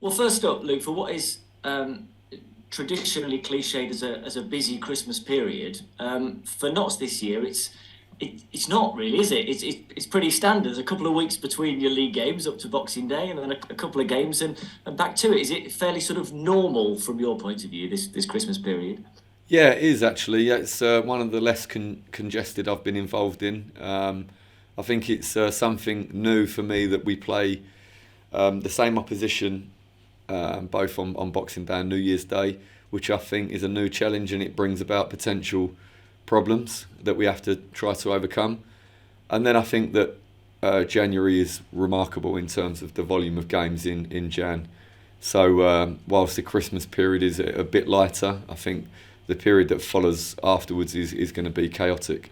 Well, first up, Luke, for what is traditionally cliched as a busy Christmas period, for Notts this year, it's not really, is it? It's pretty standard. There's a couple of weeks between your league games up to Boxing Day, and then a couple of games, and back to it. Is it fairly sort of normal from your point of view, this Christmas period? Yeah, it is actually. Yeah, it's one of the less congested I've been involved in. I think it's something new for me that we play the same opposition both on Boxing Day and New Year's Day, which I think is a new challenge and it brings about potential problems that we have to try to overcome. And then I think that January is remarkable in terms of the volume of games in Jan. So whilst the Christmas period is a bit lighter, I think the period that follows afterwards is going to be chaotic.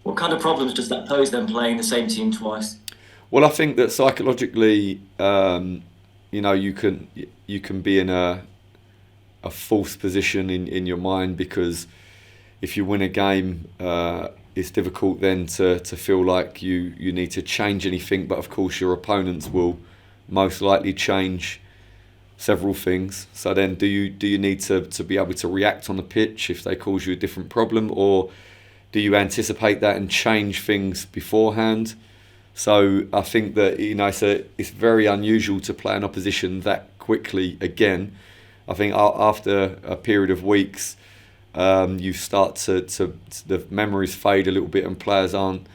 What kind of problems does that pose then playing the same team twice? Well, I think that psychologically, you can be in a false position in your mind because if you win a game, it's difficult then to feel like you need to change anything. But of course, your opponents will most likely change several things. So then, do you need to be able to react on the pitch if they cause you a different problem, or do you anticipate that and change things beforehand? So I think that it's very unusual to play an opposition that quickly again. I think after a period of weeks, you start to the memories fade a little bit, and players aren't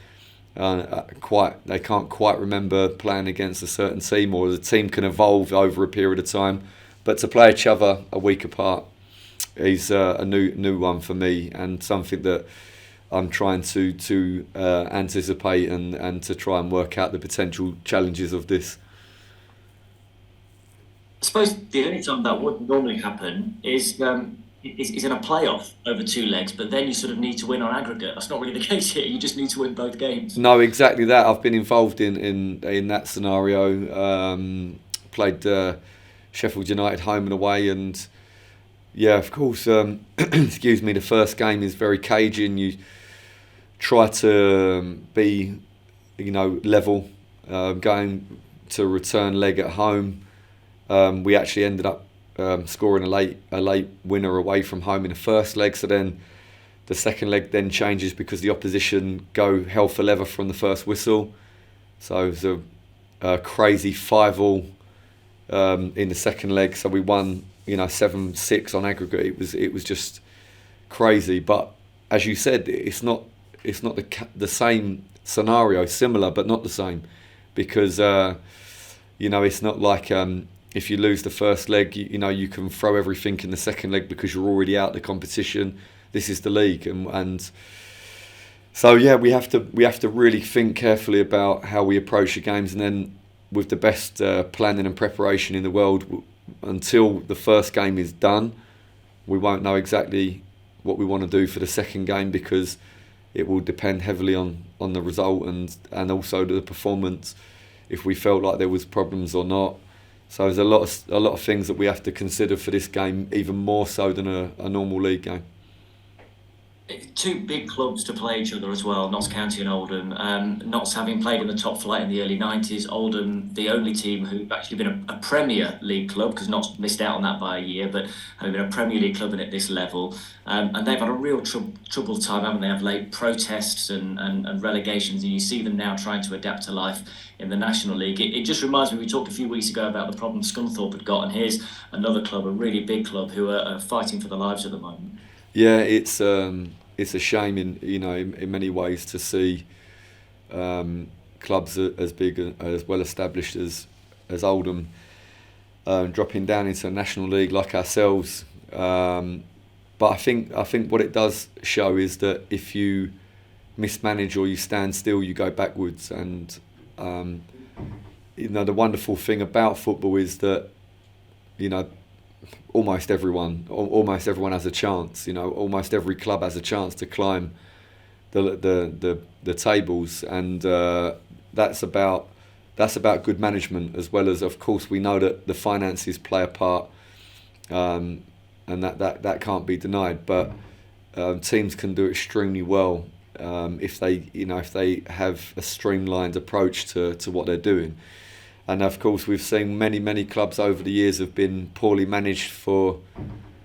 they can't quite remember playing against a certain team, or the team can evolve over a period of time. But to play each other a week apart is a new one for me, and something that I'm trying to anticipate and to try and work out the potential challenges of this. I suppose the only time that would normally happen is in a playoff over two legs, but then you sort of need to win on aggregate. That's not really the case here. You just need to win both games. No, exactly that. I've been involved in that scenario. Played Sheffield United home and away, and yeah, of course. Excuse me. The first game is very cagey, and you try to be, level. Going to return leg at home, we actually ended up scoring a late winner away from home in the first leg. So then the second leg then changes because the opposition go hell for leather from the first whistle. So it was a crazy 5-all in the second leg. So we won 7-6 on aggregate. It was just crazy. But as you said, it's not the same scenario, similar but not the same, because it's not like if you lose the first leg, you can throw everything in the second leg because you're already out of the competition. This is the league, and so yeah, we have to really think carefully about how we approach the games, and then with the best planning and preparation in the world, until the first game is done, we won't know exactly what we want to do for the second game, because it will depend heavily on the result and also the performance, if we felt like there was problems or not. So there's a lot of things that we have to consider for this game, even more so than a normal league game. Two big clubs to play each other as well, Notts County and Oldham. Notts having played in the top flight in the early 90s, Oldham the only team who've actually been a Premier League club, because Notts missed out on that by a year, but having been a Premier League club and at this level. And they've had a real troubled time, haven't they? Have late protests and relegations, and you see them now trying to adapt to life in the National League. It just reminds me, we talked a few weeks ago about the problem Scunthorpe had got, and here's another club, a really big club, who are fighting for their lives at the moment. Yeah, it's a shame in many ways to see clubs as big as well established as Oldham dropping down into a national league like ourselves. But I think what it does show is that if you mismanage or you stand still, you go backwards. And the wonderful thing about football is that you know almost everyone has a chance. Almost every club has a chance to climb the tables, and that's about good management, as well as, of course, we know that the finances play a part, and that can't be denied. But teams can do extremely well if they have a streamlined approach to what they're doing. And of course, we've seen many clubs over the years have been poorly managed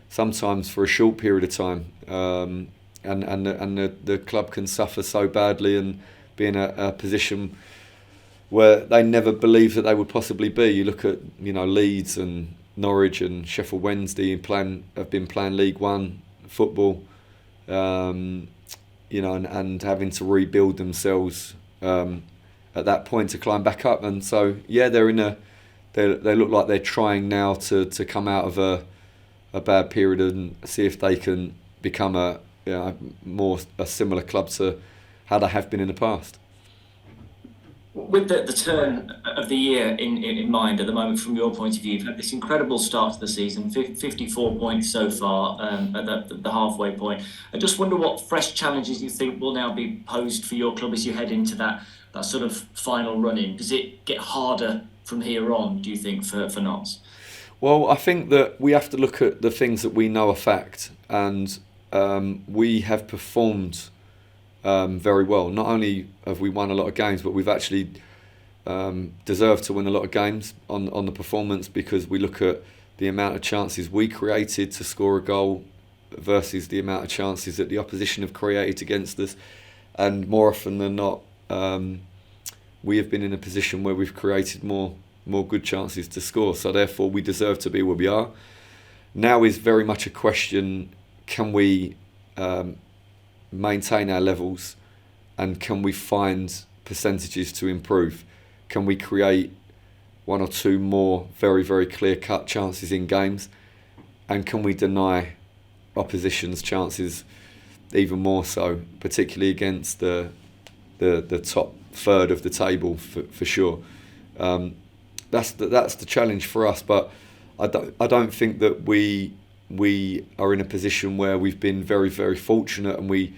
sometimes for a short period of time, and the club can suffer so badly and be in a position where they never believed that they would possibly be. You look at Leeds and Norwich and Sheffield Wednesday have been playing League One football, and having to rebuild themselves at that point to climb back up. And so they look like they're trying now to come out of a bad period and see if they can become a similar club to how they have been in the past. With the turn of the year in mind at the moment, from your point of view, you've had this incredible start to the season, 54 points so far at the halfway point. I just wonder what fresh challenges you think will now be posed for your club as you head into that sort of final run-in. Does it get harder from here on, do you think, for Notts? Well, I think that we have to look at the things that we know are fact, and we have performed very well. Not only have we won a lot of games, but we've actually deserved to win a lot of games on the performance, because we look at the amount of chances we created to score a goal versus the amount of chances that the opposition have created against us. And more often than not, we have been in a position where we've created more good chances to score. So therefore, we deserve to be where we are. Now is very much a question: can we maintain our levels, and can we find percentages to improve? Can we create one or two more very clear-cut chances in games, and can we deny opposition's chances even more so, particularly against the top third of the table for sure. That's the challenge for us, but I don't think that we are in a position where we've been very fortunate, and we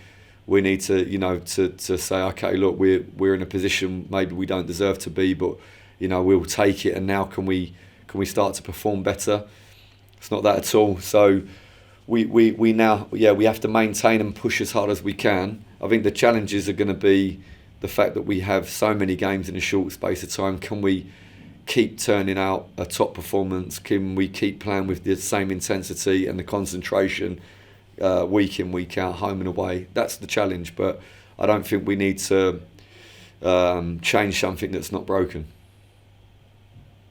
need to say, okay, look, we're in a position maybe we don't deserve to be, but we'll take it, and now can we start to perform better? It's not that at all. So we now we have to maintain and push as hard as we can. I think the challenges are going to be the fact that we have so many games in a short space of time. Can we keep turning out a top performance? Can we keep playing with the same intensity and the concentration week in, week out, home and away? That's the challenge, but I don't think we need to change something that's not broken.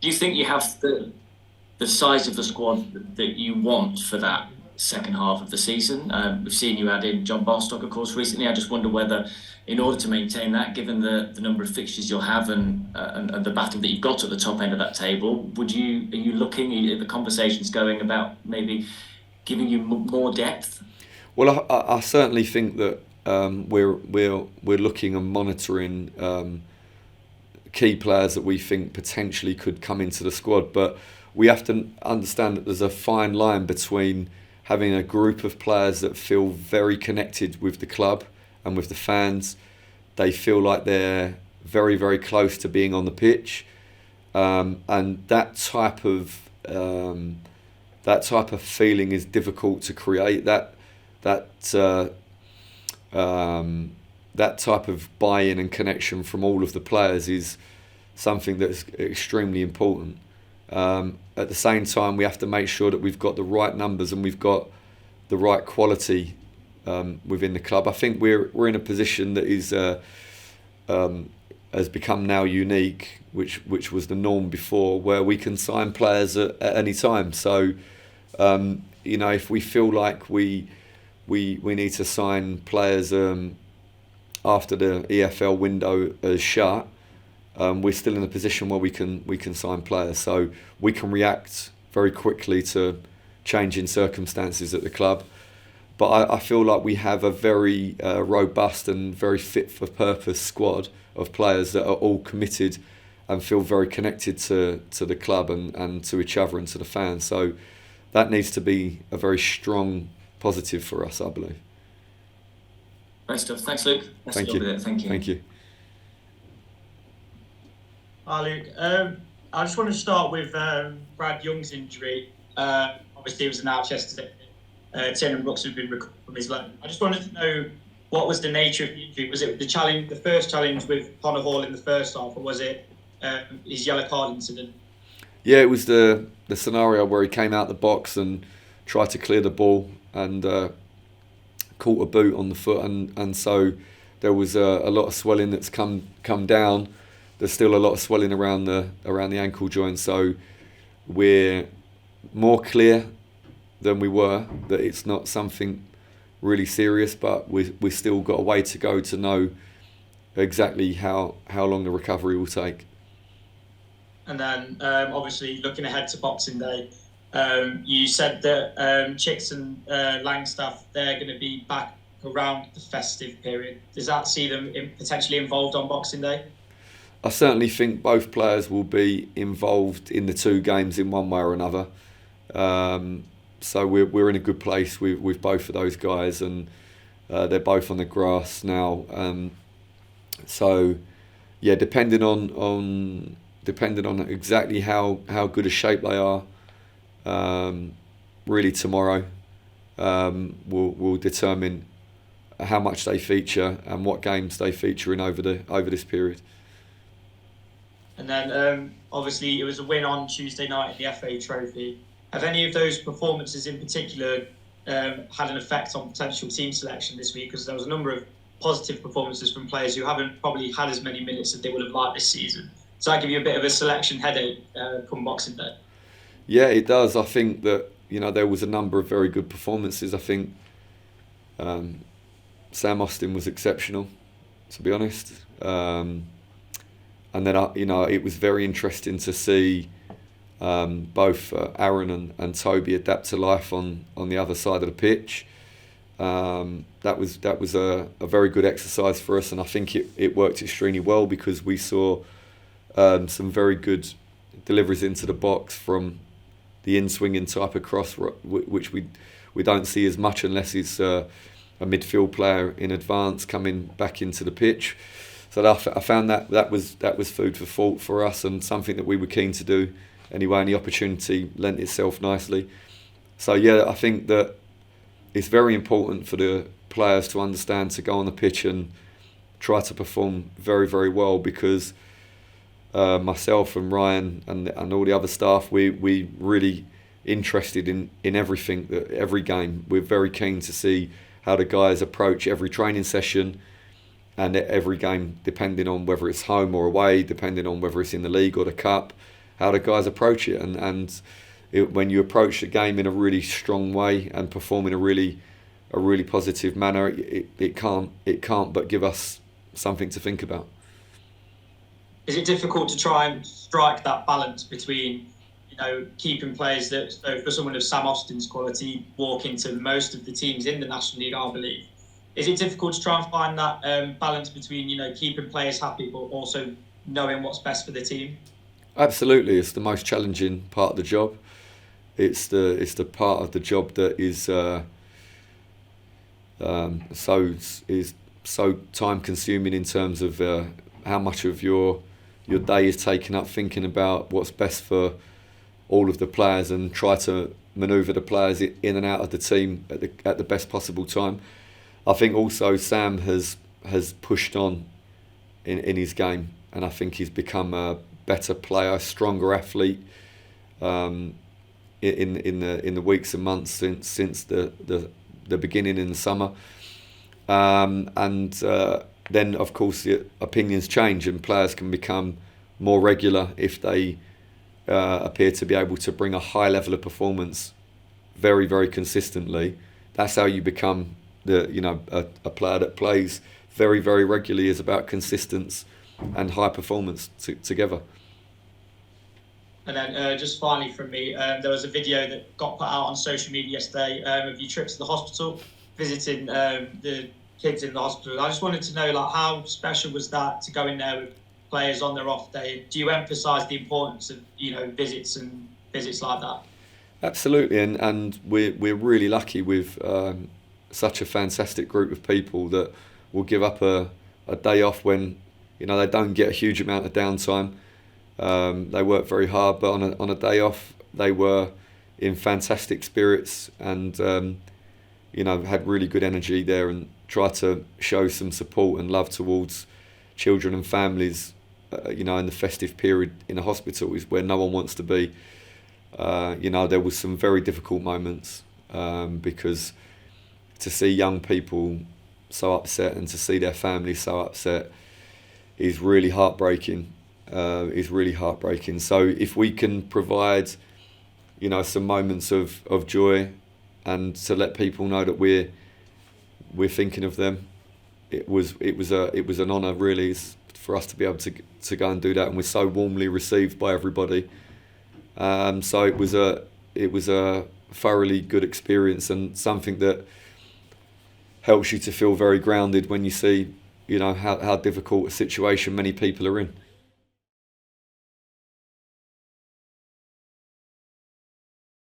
Do you think you have the size of the squad that you want for that second half of the season? We've seen you add in John Barstock, of course, recently. I just wonder whether, in order to maintain that, given the number of fixtures you'll have and the battle that you've got at the top end of that table, are you looking at the conversations going about maybe giving you more depth? Well, I certainly think that we're looking and monitoring key players that we think potentially could come into the squad, but we have to understand that there's a fine line between having a group of players that feel very connected with the club and with the fans. They feel like they're very close to being on the pitch, and that type of feeling is difficult to create. That type of buy-in and connection from all of the players is something that's extremely important. At the same time, we have to make sure that we've got the right numbers and we've got the right quality within the club. I think we're in a position that is has become now unique, which was the norm before, where we can sign players at any time. So if we feel like we need to sign players after the EFL window is shut, we're still in a position where we can sign players, so we can react very quickly to changing circumstances at the club. But I feel like we have a very robust and very fit for purpose squad of players that are all committed and feel very connected to the club and to each other and to the fans. So that needs to be a very strong positive for us, I believe. Great stuff. Thanks, Luke. Thank you. Thank you. Hi, Luke. I just want to start with Brad Young's injury. Obviously, he was announced yesterday. Tiernan Brooks had been recovered from his leg. I just wanted to know, what was the nature of the injury? Was it the first challenge with Connor Hall in the first half, or was it his yellow card incident? Yeah, it was the scenario where he came out the box and tried to clear the ball and caught a boot on the foot, and so there was a lot of swelling that's come down. There's still a lot of swelling around the ankle joint, so we're more clear than we were that it's not something really serious, but we still got a way to go to know exactly how long the recovery will take. And then obviously looking ahead to Boxing Day, you said that Chicks and Langstaff, they're going to be back around the festive period. Does that see them potentially involved on Boxing Day? I certainly think both players will be involved in the two games in one way or another. So we're in a good place with both of those guys, and they're both on the grass now. So yeah, depending on exactly how good a shape they are, really tomorrow will determine how much they feature and what games they feature in over this period. And then obviously it was a win on Tuesday night in the FA Trophy. Have any of those performances in particular had an effect on potential team selection this week? Because there was a number of positive performances from players who haven't probably had as many minutes as they would have liked this season. Does that give you a bit of a selection headache come Boxing Day? Yeah, it does. I think that there was a number of very good performances. I think Sam Austin was exceptional, to be honest. And then it was very interesting to see both Aaron and Toby adapt to life on the other side of the pitch. That was a very good exercise for us, and I think it worked extremely well because we saw some very good deliveries into the box from the in-swinging type of cross, which we don't see as much unless it's a midfield player in advance coming back into the pitch. So I found that was food for thought for us, and something that we were keen to do anyway, and the opportunity lent itself nicely. So yeah, I think that it's very important for the players to understand to go on the pitch and try to perform very, very well, because myself and Ryan and all the other staff, we really interested in everything, that every game. We're very keen to see how the guys approach every training session and every game, depending on whether it's home or away, depending on whether it's in the league or the cup, how the guys approach it. And when you approach the game in a really strong way and perform in a really positive manner, it can't but give us something to think about. Is it difficult to try and strike that balance between, keeping players that, so for someone of Sam Austin's quality, walk into most of the teams in the National League, I believe? Is it difficult to try and find that balance between, keeping players happy but also knowing what's best for the team? Absolutely, it's the most challenging part of the job. It's the part of the job that is so time consuming in terms of how much of your day is taken up thinking about what's best for all of the players and try to manoeuvre the players in and out of the team at the best possible time. I think also Sam has pushed on in his game, and I think he's become a better player, a stronger athlete in the weeks and months since the beginning in the summer. Then of course the opinions change and players can become more regular if they appear to be able to bring a high level of performance very, very consistently. That's how you become a player that plays very, very regularly, is about consistency and high performance together. And then just finally from me, there was a video that got put out on social media yesterday of your trips to the hospital, visiting the kids in the hospital. I just wanted to know, how special was that to go in there with players on their off day? Do you emphasise the importance of visits like that? Absolutely, and we're really lucky with such a fantastic group of people that will give up a day off when they don't get a huge amount of downtime. They work very hard, but on a day off they were in fantastic spirits and had really good energy there, and try to show some support and love towards children and families in the festive period in a hospital is where no one wants to be. There was some very difficult moments because to see young people so upset and to see their families so upset is really heartbreaking. So if we can provide, some moments of joy, and to let people know that we're thinking of them, it was an honour really for us to be able to go and do that, and we're so warmly received by everybody. So it was a thoroughly good experience, and something that helps you to feel very grounded when you see, how difficult a situation many people are in.